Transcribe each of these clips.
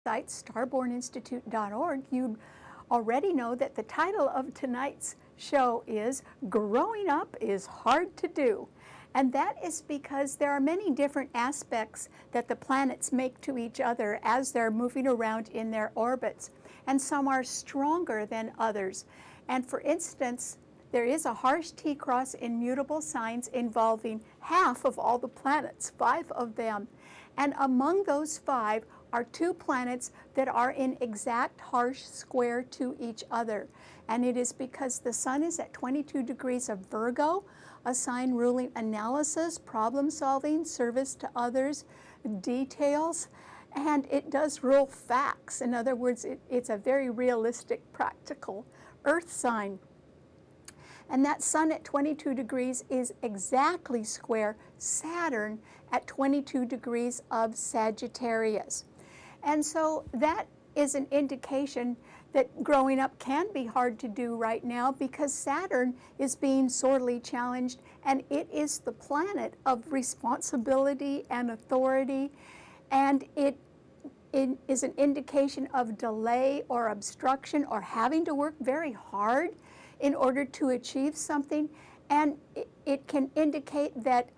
website, starborninstitute.org, you'd already know that the title of tonight's show is Growing Up is Hard to Do. And that is because there are many different aspects that the planets make to each other as they're moving around in their orbits. And some are stronger than others. And for instance, there is a harsh T-cross in mutable signs involving half of all the planets, 5 of them. And among those 5 are 2 planets that are in exact harsh square to each other. And it is because the Sun is at 22 degrees of Virgo, a sign ruling analysis, problem solving, service to others, details, and it does rule facts. In other words, it's a very realistic, practical earth sign. And that Sun at 22 degrees is exactly square Saturn at 22 degrees of Sagittarius. And so that is an indication that growing up can be hard to do right now because Saturn is being sorely challenged, and it is the planet of responsibility and authority, and it is an indication of delay or obstruction or having to work very hard in order to achieve something, and it can indicate that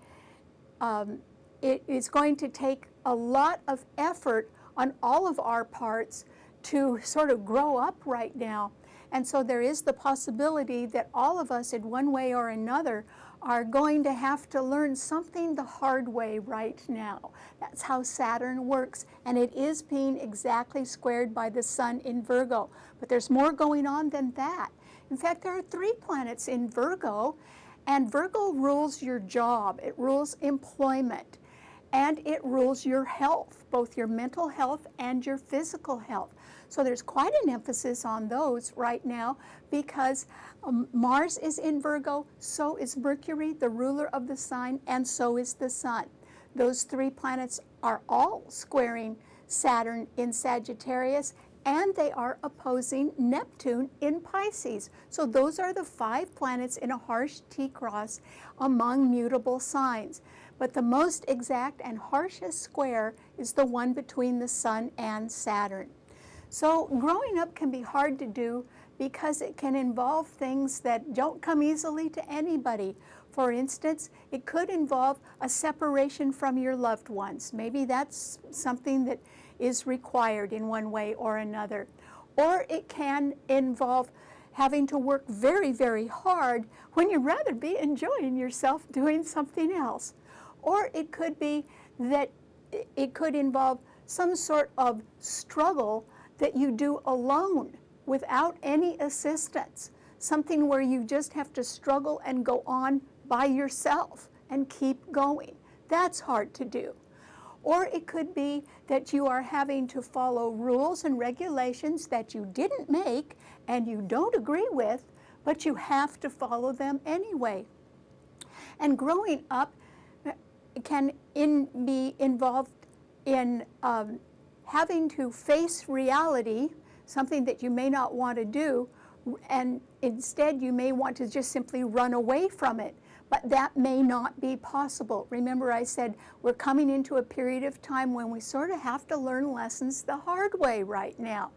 it is going to take a lot of effort on all of our parts to sort of grow up right now. And so there is the possibility that all of us in one way or another are going to have to learn something the hard way right now. That's how Saturn works, and it is being exactly squared by the Sun in Virgo. But there's more going on than that. In fact, there are 3 planets in Virgo, and Virgo rules your job, it rules employment, and it rules your health, both your mental health and your physical health. So there's quite an emphasis on those right now because Mars is in Virgo, so is Mercury, the ruler of the sign, and so is the Sun. Those 3 planets are all squaring Saturn in Sagittarius, and they are opposing Neptune in Pisces. So those are the 5 planets in a harsh T-cross among mutable signs. But the most exact and harshest square is the one between the Sun and Saturn. So growing up can be hard to do because it can involve things that don't come easily to anybody. For instance, it could involve a separation from your loved ones. Maybe that's something that is required in one way or another. Or it can involve having to work very, very hard when you'd rather be enjoying yourself doing something else. Or it could be that it could involve some sort of struggle that you do alone without any assistance, something where you just have to struggle and go on by yourself and keep going. That's hard to do. Or it could be that you are having to follow rules and regulations that you didn't make and you don't agree with, but you have to follow them anyway. And growing up can be involved in having to face reality, something that you may not want to do, and instead you may want to just simply run away from it. But that may not be possible. Remember, I said we're coming into a period of time when we sort of have to learn lessons the hard way right now.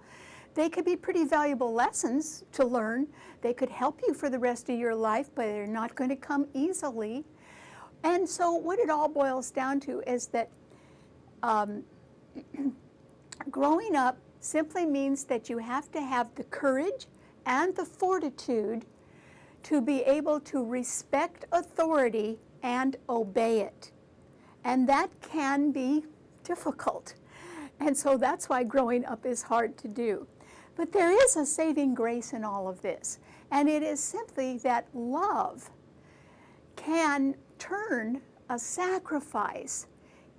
They could be pretty valuable lessons to learn. They could help you for the rest of your life, but they're not going to come easily. And so what it all boils down to is that growing up simply means that you have to have the courage and the fortitude to be able to respect authority and obey it. And that can be difficult. And so that's why growing up is hard to do. But there is a saving grace in all of this. And it is simply that love can turn a sacrifice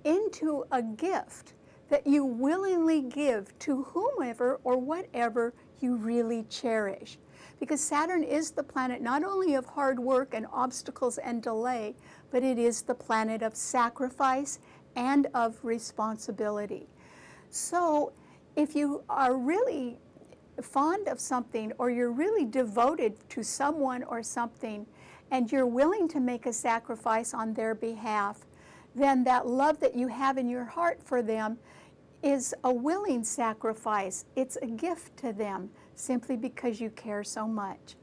into a gift that you willingly give to whomever or whatever you really cherish. Because Saturn is the planet not only of hard work and obstacles and delay, but it is the planet of sacrifice and of responsibility. So if you are really fond of something, or you're really devoted to someone or something, and you're willing to make a sacrifice on their behalf, then that love that you have in your heart for them is a willing sacrifice. It's a gift to them simply because you care so much.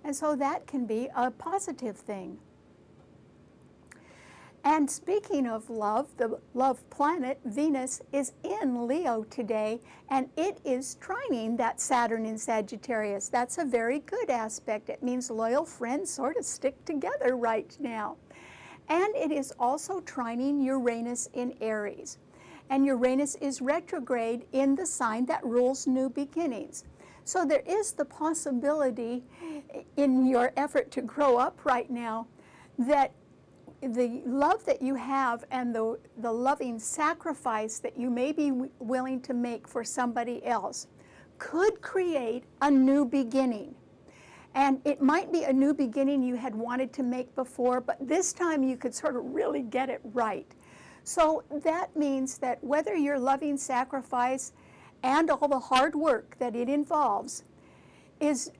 And so that can be a positive thing. And speaking of love, the love planet, Venus, is in Leo today, and it is trining that Saturn in Sagittarius. That's a very good aspect. It means loyal friends sort of stick together right now. And it is also trining Uranus in Aries. And Uranus is retrograde in the sign that rules new beginnings. So there is the possibility in your effort to grow up right now that the love that you have and the loving sacrifice that you may be willing to make for somebody else could create a new beginning. And it might be a new beginning you had wanted to make before, but this time you could sort of really get it right. So that means that whether your loving sacrifice and all the hard work that it involves is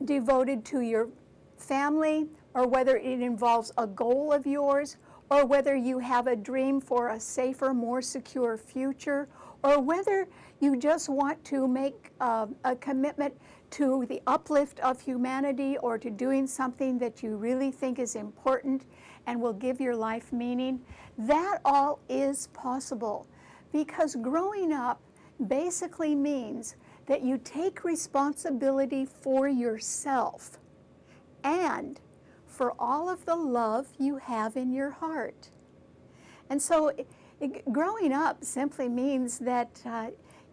devoted to your family, or whether it involves a goal of yours, or whether you have a dream for a safer, more secure future, or whether you just want to make a commitment to the uplift of humanity or to doing something that you really think is important and will give your life meaning, that all is possible. Because growing up basically means that you take responsibility for yourself and for all of the love you have in your heart. And so growing up simply means that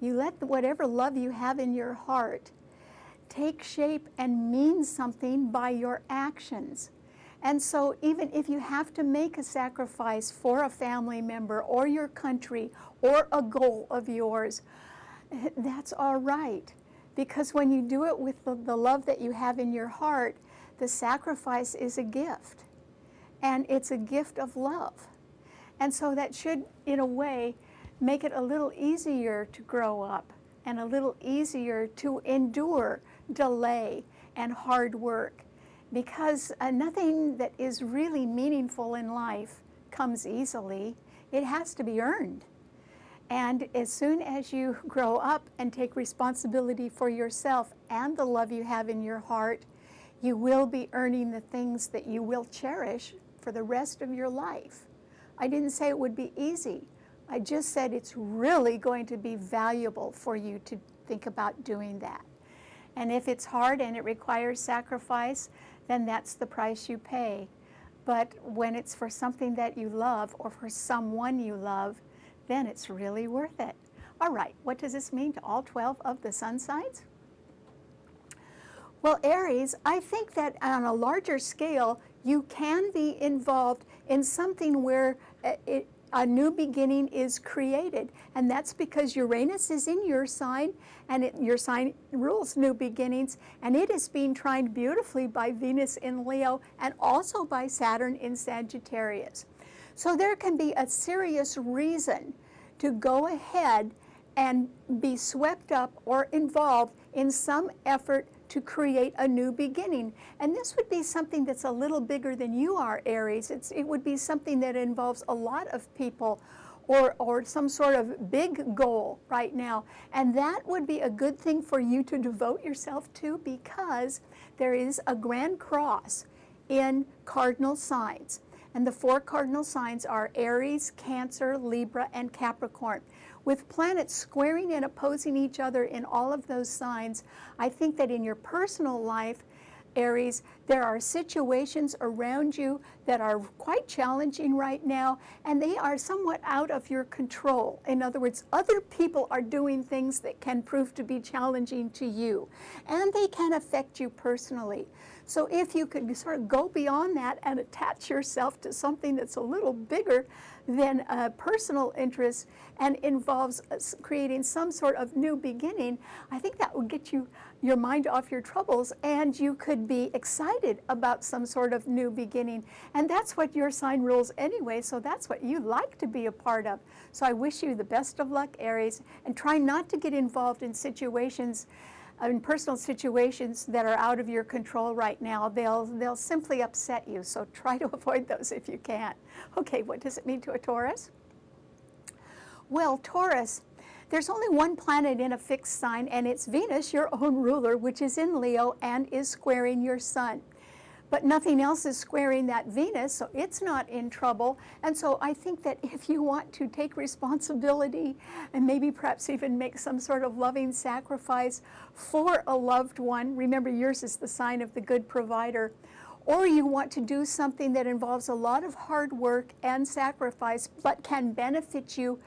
you let whatever love you have in your heart take shape and mean something by your actions. And so even if you have to make a sacrifice for a family member or your country or a goal of yours, that's all right. Because when you do it with the love that you have in your heart, the sacrifice is a gift. And it's a gift of love. And so that should, in a way, make it a little easier to grow up and a little easier to endure delay and hard work. Because nothing that is really meaningful in life comes easily. It has to be earned. And as soon as you grow up and take responsibility for yourself and the love you have in your heart, you will be earning the things that you will cherish for the rest of your life. I didn't say it would be easy. I just said it's really going to be valuable for you to think about doing that. And if it's hard and it requires sacrifice, then that's the price you pay. But when it's for something that you love or for someone you love, then it's really worth it. All right, what does this mean to all 12 of the sun signs? Well, Aries, I think that on a larger scale, you can be involved in something where a new beginning is created. And that's because Uranus is in your sign, and your sign rules new beginnings, and it is being trined beautifully by Venus in Leo and also by Saturn in Sagittarius. So there can be a serious reason to go ahead and be swept up or involved in some effort to create a new beginning. And this would be something that's a little bigger than you are, Aries. It would be something that involves a lot of people or some sort of big goal right now. And that would be a good thing for you to devote yourself to, because there is a grand cross in cardinal signs. And the 4 cardinal signs are Aries, Cancer, Libra, and Capricorn. With planets squaring and opposing each other in all of those signs, I think that in your personal life, Aries, there are situations around you that are quite challenging right now, and they are somewhat out of your control. In other words, other people are doing things that can prove to be challenging to you, and they can affect you personally. So if you could sort of go beyond that and attach yourself to something that's a little bigger than a personal interest and involves creating some sort of new beginning, I think that would get your mind off your troubles, and you could be excited about some sort of new beginning. And that's what your sign rules anyway, so that's what you like to be a part of. So I wish you the best of luck, Aries, and try not to get involved in situations, in personal situations that are out of your control right now. They'll simply upset you, so try to avoid those if you can. Okay, what does it mean to a Taurus? Well, Taurus, there's only one planet in a fixed sign, and it's Venus, your own ruler, which is in Leo and is squaring your sun. But nothing else is squaring that Venus, so it's not in trouble. And so I think that if you want to take responsibility and maybe perhaps even make some sort of loving sacrifice for a loved one, remember yours is the sign of the good provider, or you want to do something that involves a lot of hard work and sacrifice but can benefit you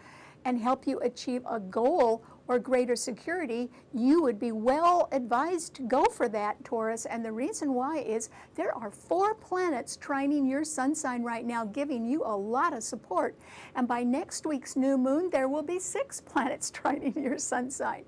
and help you achieve a goal or greater security, you would be well advised to go for that, Taurus. And the reason why is there are 4 planets trining your sun sign right now, giving you a lot of support. And by next week's new moon, there will be 6 planets trining your sun sign.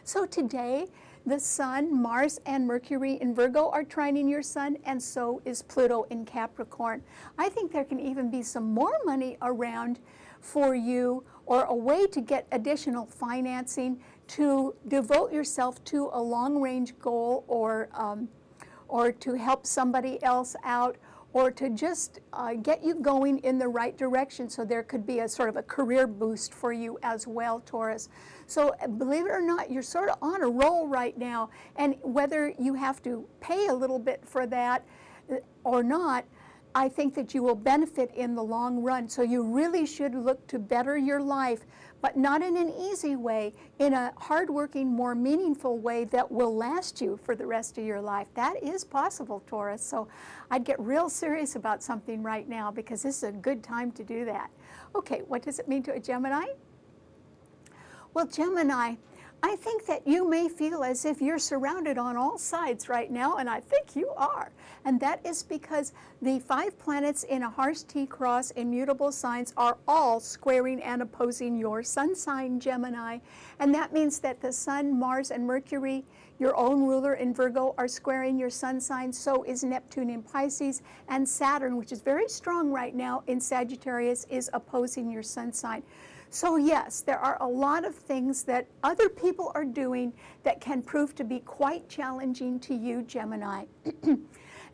So today, the Sun, Mars, and Mercury in Virgo are trining your sun, and so is Pluto in Capricorn. I think there can even be some more money around for you, or a way to get additional financing to devote yourself to a long-range goal, or to help somebody else out, or to just get you going in the right direction. So there could be a sort of a career boost for you as well, Taurus. So believe it or not, you're sort of on a roll right now, and whether you have to pay a little bit for that or not, I think that you will benefit in the long run. So you really should look to better your life, but not in an easy way, in a hardworking, more meaningful way that will last you for the rest of your life. That is possible, Taurus. So I'd get real serious about something right now, because this is a good time to do that. Okay, what does it mean to a Gemini? Well, Gemini, I think that you may feel as if you're surrounded on all sides right now, and I think you are. And that is because the 5 planets in a harsh T-cross immutable signs are all squaring and opposing your sun sign, Gemini. And that means that the Sun, Mars, and Mercury, your own ruler in Virgo, are squaring your sun sign. So is Neptune in Pisces, and Saturn, which is very strong right now in Sagittarius, is opposing your sun sign. So yes, there are a lot of things that other people are doing that can prove to be quite challenging to you, Gemini.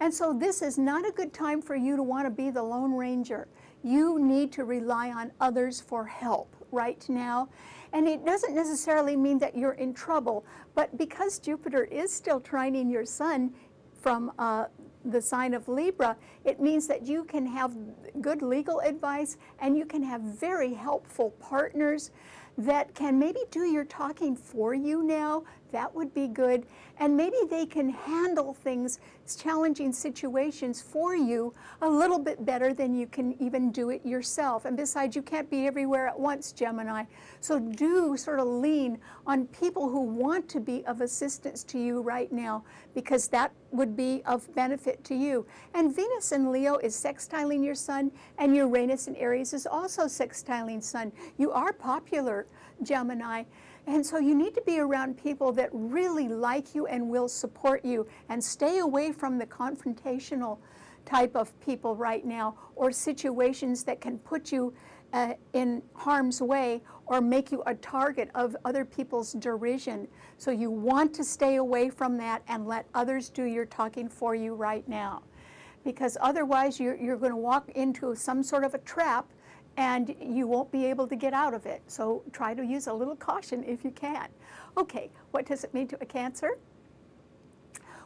And so this is not a good time for you to want to be the Lone Ranger. You need to rely on others for help right now. And it doesn't necessarily mean that you're in trouble, but because Jupiter is still trining your sun from the sign of Libra, it means that you can have good legal advice, and you can have very helpful partners that can maybe do your talking for you now. That would be good. And maybe they can handle things, challenging situations for you a little bit better than you can even do it yourself. And besides, you can't be everywhere at once, Gemini. So do sort of lean on people who want to be of assistance to you right now, because that would be of benefit to you. And Venus in Leo is sextiling your sun, and Uranus in Aries is also sextiling sun. You are popular, Gemini. And so you need to be around people that really like you and will support you, and stay away from the confrontational type of people right now, or situations that can put you in harm's way or make you a target of other people's derision. So you want to stay away from that and let others do your talking for you right now, because otherwise you're going to walk into some sort of a trap and you won't be able to get out of it. So try to use a little caution if you can. Okay, what does it mean to a Cancer?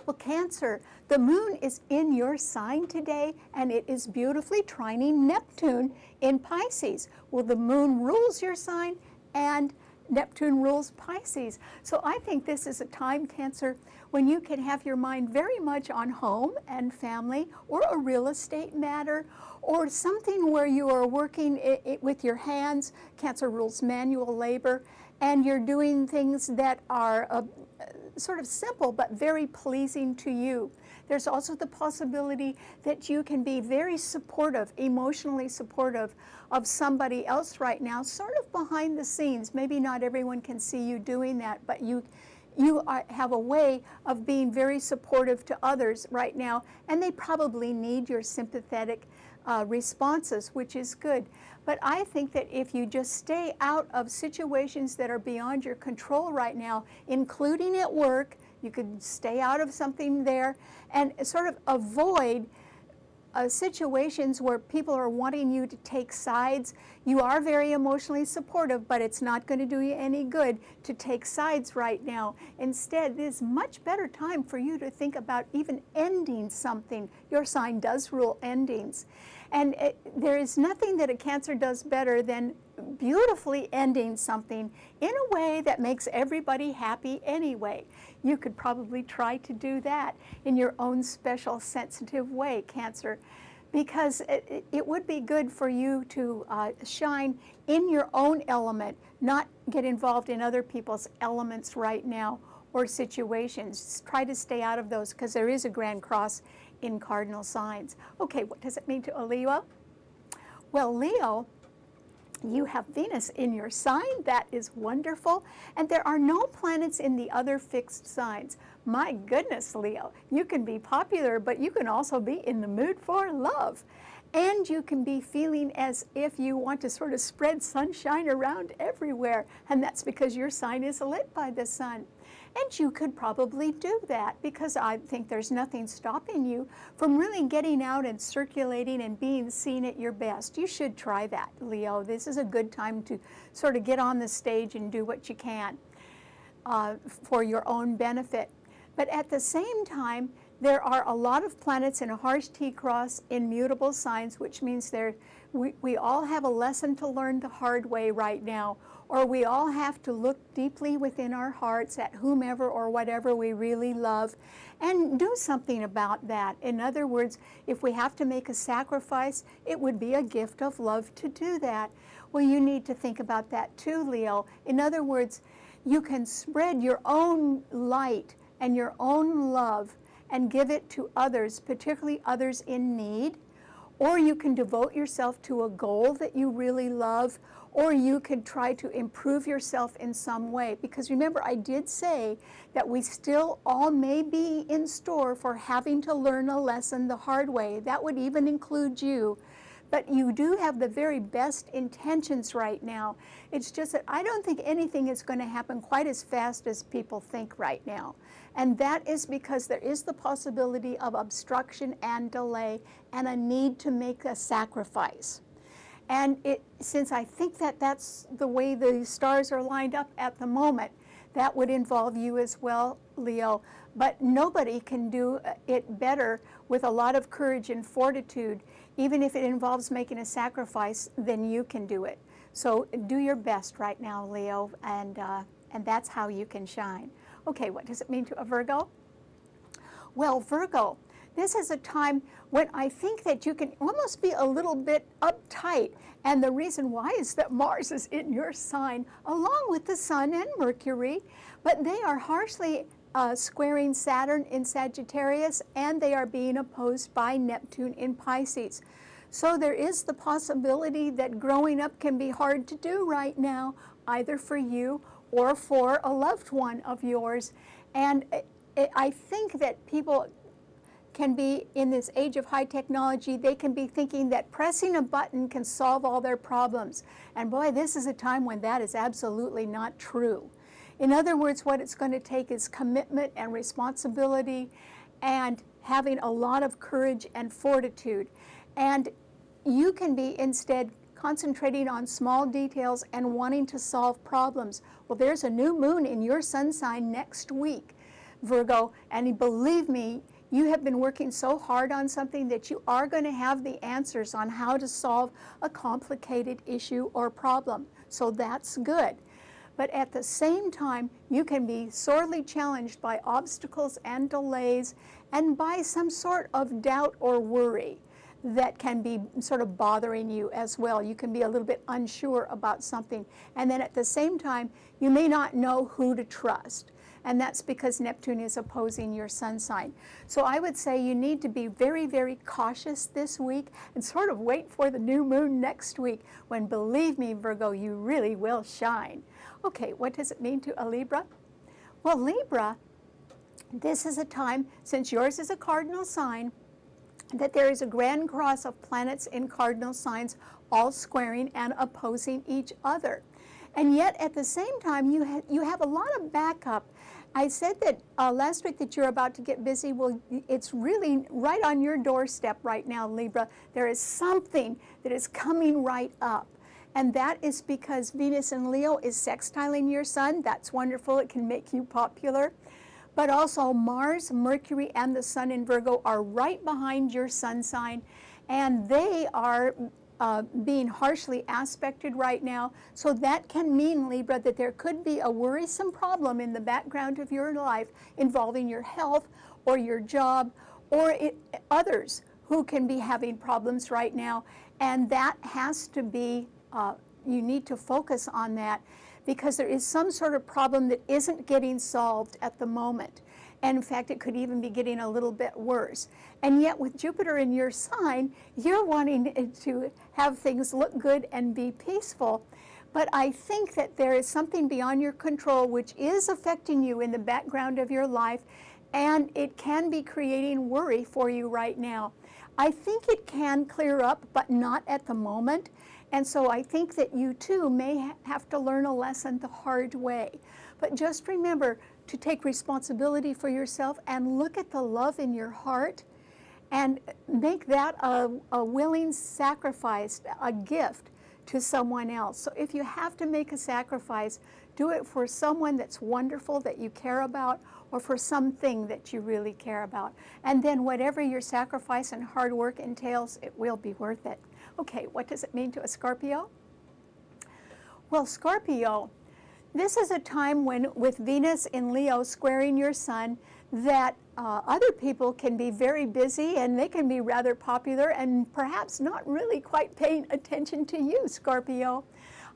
Well, Cancer, the moon is in your sign today, and it is beautifully trining Neptune in Pisces. Well, the moon rules your sign, and Neptune rules Pisces. So I think this is a time, Cancer, when you can have your mind very much on home and family, or a real estate matter, or something where you are working with your hands. Cancer rules manual labor, and you're doing things that are sort of simple but very pleasing to you. There's also the possibility that you can be very supportive, emotionally supportive of somebody else right now, sort of behind the scenes. Maybe not everyone can see you doing that, but you have a way of being very supportive to others right now, and they probably need your sympathetic responses, which is good. But I think that if you just stay out of situations that are beyond your control right now, including at work, you could stay out of something there and sort of avoid situations where people are wanting you to take sides. You are very emotionally supportive, but it's not going to do you any good to take sides right now. Instead, this is much better time for you to think about even ending something. Your sign does rule endings. And there is nothing that a Cancer does better than beautifully ending something in a way that makes everybody happy anyway. You could probably try to do that in your own special sensitive way, Cancer, because it would be good for you to shine in your own element, not get involved in other people's elements right now or situations. Try to stay out of those because there is a Grand Cross in cardinal signs. Okay, what does it mean to a Leo? Well, Leo, you have Venus in your sign. That is wonderful. And there are no planets in the other fixed signs. My goodness, Leo, you can be popular, but you can also be in the mood for love. And you can be feeling as if you want to sort of spread sunshine around everywhere. And that's because your sign is lit by the sun. And you could probably do that because I think there's nothing stopping you from really getting out and circulating and being seen at your best. You should try that, Leo. This is a good time to sort of get on the stage and do what you can for your own benefit. But at the same time, there are a lot of planets in a harsh T-cross in mutable signs, which means we all have a lesson to learn the hard way right now, or we all have to look deeply within our hearts at whomever or whatever we really love and do something about that. In other words, if we have to make a sacrifice, it would be a gift of love to do that. Well, you need to think about that too, Leo. In other words, you can spread your own light and your own love and give it to others, particularly others in need, or you can devote yourself to a goal that you really love, or you could try to improve yourself in some way. Because remember, I did say that we still all may be in store for having to learn a lesson the hard way. That would even include you. But you do have the very best intentions right now. It's just that I don't think anything is going to happen quite as fast as people think right now. And that is because there is the possibility of obstruction and delay and a need to make a sacrifice. And since I think that that's the way the stars are lined up at the moment, that would involve you as well, Leo. But nobody can do it better with a lot of courage and fortitude, even if it involves making a sacrifice, then you can do it. So do your best right now, Leo, and that's how you can shine. Okay, what does it mean to a Virgo? Well, Virgo, this is a time when I think that you can almost be a little bit uptight. And the reason why is that Mars is in your sign, along with the Sun and Mercury, but they are harshly squaring Saturn in Sagittarius, and they are being opposed by Neptune in Pisces. So there is the possibility that growing up can be hard to do right now, either for you or for a loved one of yours. And I think that people can be, in this age of high technology, they can be thinking that pressing a button can solve all their problems. And boy, this is a time when that is absolutely not true. In other words, what it's going to take is commitment and responsibility and having a lot of courage and fortitude. And you can be instead concentrating on small details and wanting to solve problems. Well, there's a new moon in your sun sign next week, Virgo, and believe me, you have been working so hard on something that you are going to have the answers on how to solve a complicated issue or problem. So that's good. But at the same time, you can be sorely challenged by obstacles and delays and by some sort of doubt or worry that can be sort of bothering you as well. You can be a little bit unsure about something. And then at the same time, you may not know who to trust. And that's because Neptune is opposing your sun sign. So I would say you need to be very, very cautious this week and sort of wait for the new moon next week when, believe me, Virgo, you really will shine. Okay, what does it mean to a Libra? Well, Libra, this is a time, since yours is a cardinal sign, that there is a grand cross of planets in cardinal signs all squaring and opposing each other. And yet at the same time, you have a lot of backup. I said that last week that you're about to get busy. Well, it's really right on your doorstep right now, Libra. There is something that is coming right up. And that is because Venus in Leo is sextiling your sun. That's wonderful. It can make you popular. But also Mars, Mercury, and the Sun in Virgo are right behind your sun sign. And they are being harshly aspected right now. So that can mean, Libra, that there could be a worrisome problem in the background of your life involving your health or your job or others who can be having problems right now. And that has to be, you need to focus on that because there is some sort of problem that isn't getting solved at the moment. And in fact, it could even be getting a little bit worse. And yet with Jupiter in your sign, you're wanting to have things look good and be peaceful. But I think that there is something beyond your control which is affecting you in the background of your life, and it can be creating worry for you right now. I think it can clear up, but not at the moment. And so I think that you too may have to learn a lesson the hard way. But just remember to take responsibility for yourself and look at the love in your heart and make that a willing sacrifice, a gift to someone else. So if you have to make a sacrifice, do it for someone that's wonderful that you care about or for something that you really care about. And then whatever your sacrifice and hard work entails, it will be worth it. Okay, what does it mean to a Scorpio? Well, Scorpio, this is a time when, with Venus in Leo squaring your sun, that other people can be very busy and they can be rather popular and perhaps not really quite paying attention to you, Scorpio.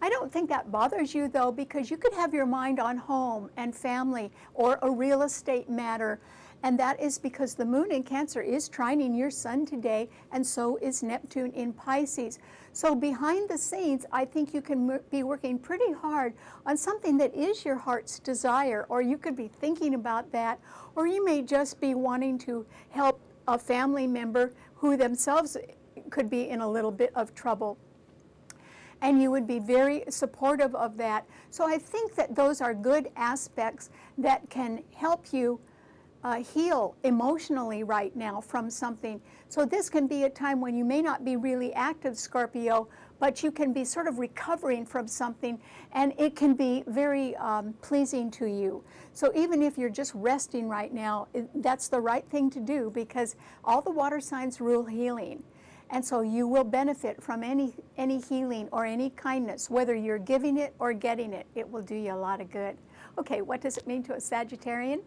I don't think that bothers you, though, because you could have your mind on home and family or a real estate matter. And that is because the moon in Cancer is trining your sun today, and so is Neptune in Pisces. So behind the scenes, I think you can be working pretty hard on something that is your heart's desire, or you could be thinking about that, or you may just be wanting to help a family member who themselves could be in a little bit of trouble. And you would be very supportive of that. So I think that those are good aspects that can help you heal emotionally right now from something. So this can be a time when you may not be really active, Scorpio, but you can be sort of recovering from something, and it can be very pleasing to you. So even if you're just resting right now, that's the right thing to do, because all the water signs rule healing. And so you will benefit from any healing or any kindness, whether you're giving it or getting it. It will do you a lot of good. Okay, what does it mean to a Sagittarian?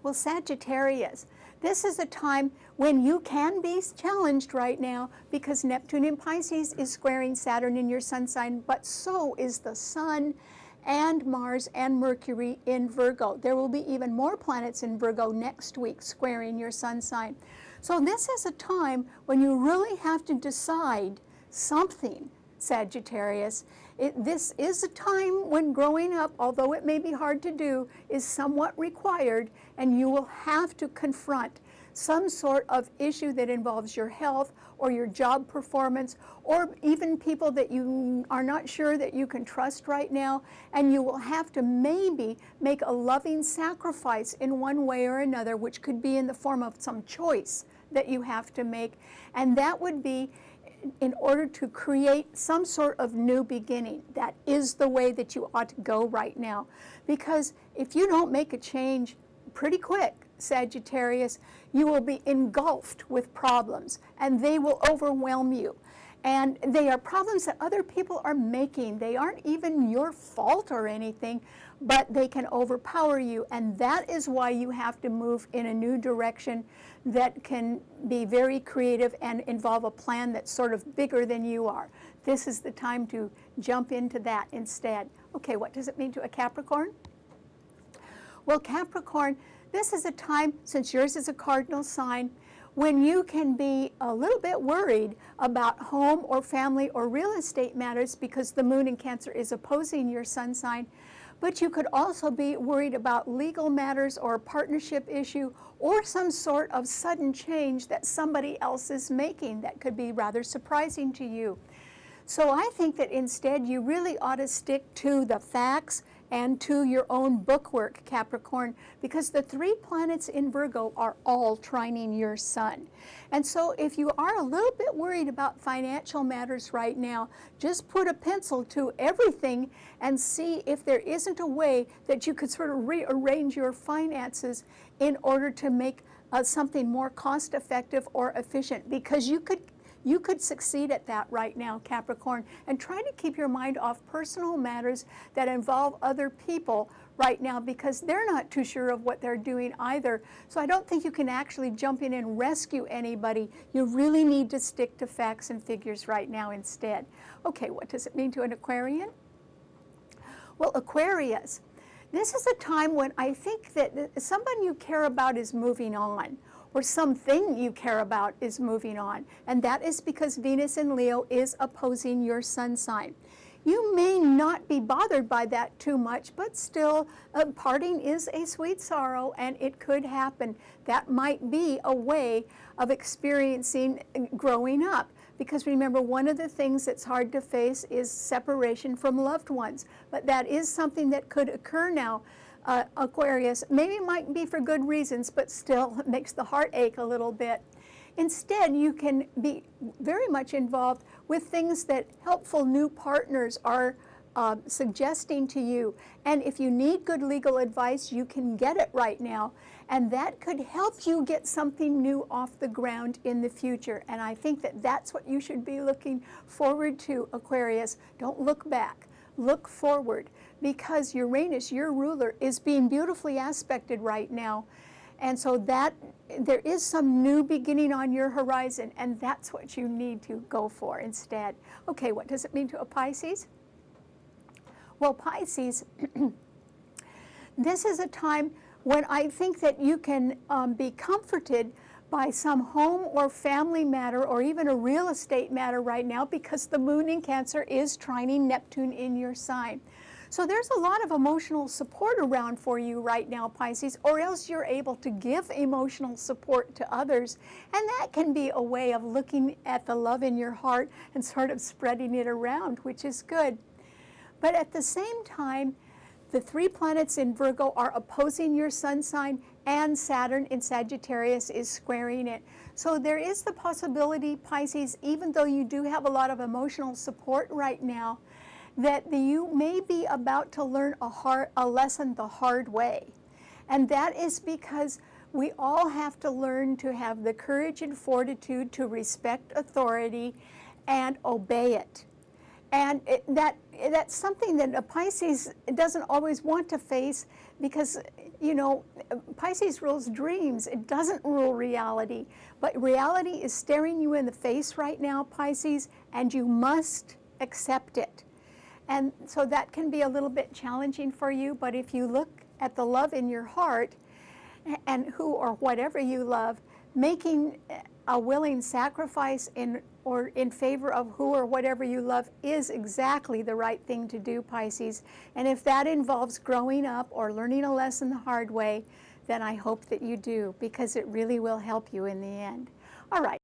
Well, Sagittarius, this is a time when you can be challenged right now because Neptune in Pisces is squaring Saturn in your sun sign, but so is the Sun and Mars and Mercury in Virgo. There will be even more planets in Virgo next week squaring your sun sign. So this is a time when you really have to decide something, Sagittarius. This is a time when growing up, although it may be hard to do, is somewhat required, and you will have to confront some sort of issue that involves your health or your job performance, or even people that you are not sure that you can trust right now, and you will have to maybe make a loving sacrifice in one way or another, which could be in the form of some choice that you have to make, and that would be in order to create some sort of new beginning. That is the way that you ought to go right now, because if you don't make a change pretty quick, Sagittarius, you will be engulfed with problems, and they will overwhelm you. And they are problems that other people are making. They aren't even your fault or anything, but they can overpower you, and that is why you have to move in a new direction that can be very creative and involve a plan that's sort of bigger than you are. This is the time to jump into that instead. Okay, what does it mean to a Capricorn? Well, Capricorn, this is a time, since yours is a cardinal sign, when you can be a little bit worried about home or family or real estate matters because the moon in Cancer is opposing your sun sign. But you could also be worried about legal matters or a partnership issue or some sort of sudden change that somebody else is making that could be rather surprising to you. So I think that instead you really ought to stick to the facts and to your own bookwork, Capricorn, because the 3 planets in Virgo are all trining your sun. And so if you are a little bit worried about financial matters right now, just put a pencil to everything and see if there isn't a way that you could sort of rearrange your finances in order to make something more cost effective or efficient, because you could succeed at that right now, Capricorn, and try to keep your mind off personal matters that involve other people right now, because they're not too sure of what they're doing either. So I don't think you can actually jump in and rescue anybody. You really need to stick to facts and figures right now instead. Okay, what does it mean to an Aquarian? Well, Aquarius, this is a time when I think that someone you care about is moving on, or something you care about is moving on, and that is because Venus in Leo is opposing your sun sign. You may not be bothered by that too much, but still, parting is a sweet sorrow, and it could happen. That might be a way of experiencing growing up. Because remember, one of the things that's hard to face is separation from loved ones. But that is something that could occur now, Aquarius. Maybe it might be for good reasons, but still it makes the heart ache a little bit. Instead, you can be very much involved with things that helpful new partners are suggesting to you. And if you need good legal advice, you can get it right now. And that could help you get something new off the ground in the future. And I think that that's what you should be looking forward to, Aquarius. Don't look back. Look forward, because Uranus, your ruler, is being beautifully aspected right now. And so that there is some new beginning on your horizon, and that's what you need to go for instead. Okay, what does it mean to a Pisces? Well, Pisces, this is a time when I think that you can be comforted by some home or family matter, or even a real estate matter right now, because the moon in Cancer is trining Neptune in your sign. So there's a lot of emotional support around for you right now, Pisces, or else you're able to give emotional support to others. And that can be a way of looking at the love in your heart and sort of spreading it around, which is good. But at the same time, the 3 planets in Virgo are opposing your sun sign, and Saturn in Sagittarius is squaring it. So there is the possibility, Pisces, even though you do have a lot of emotional support right now, that you may be about to learn a lesson the hard way. And that is because we all have to learn to have the courage and fortitude to respect authority and obey it. And that's something that a Pisces doesn't always want to face, because, you know, Pisces rules dreams. It doesn't rule reality. But reality is staring you in the face right now, Pisces, and you must accept it. And so that can be a little bit challenging for you, but if you look at the love in your heart and who or whatever you love, making a willing sacrifice in favor of who or whatever you love is exactly the right thing to do, Pisces. And if that involves growing up or learning a lesson the hard way, then I hope that you do, because it really will help you in the end. All right.